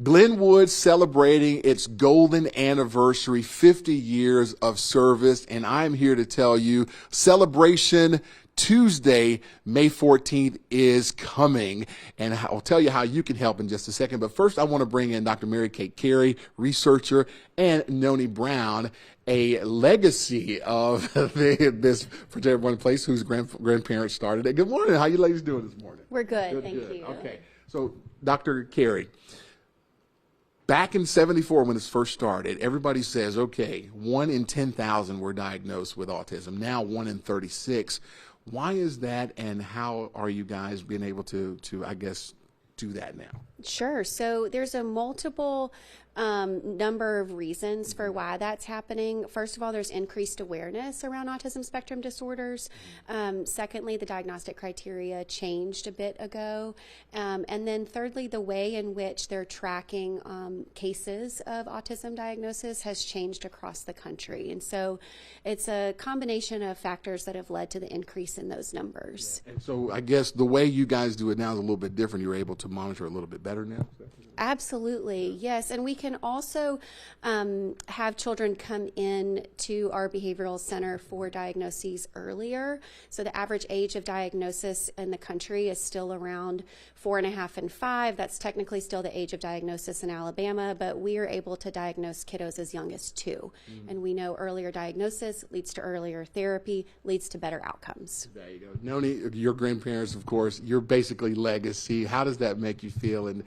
Glenwood celebrating its golden anniversary, 50 years of service, and I'm here to tell you, Celebration Tuesday, May 14th is coming, and I'll tell you how you can help in just a second. But first, I want to bring in Dr. Mary Kate Carey, researcher, and Noni Brown, a legacy of this particular one place whose grandparents started it. Good morning. How you ladies doing this morning? We're good, thank you. Okay, so Dr. Carey, back in '74 when this first started, everybody says, okay, 1 in 10,000 were diagnosed with autism. Now 1 in 36. Why is that, and how are you guys being able to I guess, do that now? Sure. So there's a multiple number of reasons for why that's happening. First of all, there's increased awareness around autism spectrum disorders. Secondly, the diagnostic criteria changed a bit ago. And then thirdly, the way in which they're tracking cases of autism diagnosis has changed across the country. And so it's a combination of factors that have led to the increase in those numbers. Yeah. And so I guess the way you guys do it now is a little bit different. You're able to monitor a little bit better now? Absolutely, yes. And we can also have children come in to our behavioral center for diagnoses earlier. So the average age of diagnosis in the country is still around 4.5 and 5. That's technically still the age of diagnosis in Alabama, but we are able to diagnose kiddos as young as 2. And we know earlier diagnosis leads to earlier therapy, leads to better outcomes. There you go. Noni, your grandparents, of course, you're basically legacy. How does that make you feel, and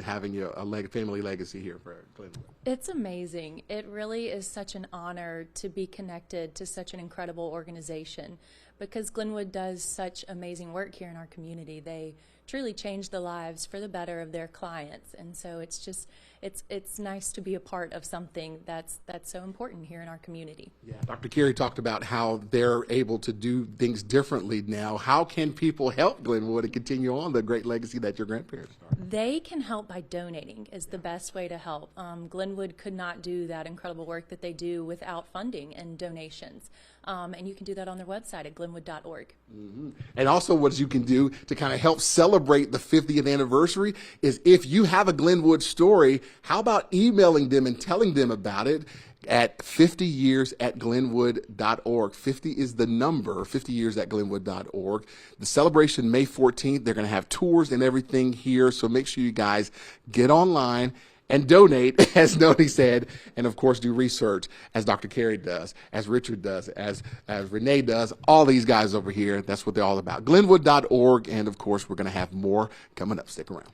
having a family legacy here for Glenwood? It's amazing. It really is such an honor to be connected to such an incredible organization, because Glenwood does such amazing work here in our community. They truly change the lives for the better of their clients, and so it's just it's nice to be a part of something that's so important here in our community. Yeah, Dr. Carey talked about how they're able to do things differently now. How can people help Glenwood and continue on the great legacy that your grandparents started? They can help by donating is the best way to help. Glenwood could not do that incredible work that they do without funding and donations. And you can do that on their website at glenwood.org. And also what you can do to kind of help celebrate the 50th anniversary is, if you have a Glenwood story, how about emailing them and telling them about it at 50years@glenwood.org. 50 is the number, 50years@glenwood.org. The celebration May 14th, they're going to have tours and everything here, so make sure you guys get online and donate, as Noni said, and of course do research, as Dr. Carey does, as Richard does, as Renee does, all these guys over here. That's what they're all about. Glenwood.org, and of course we're going to have more coming up. Stick around.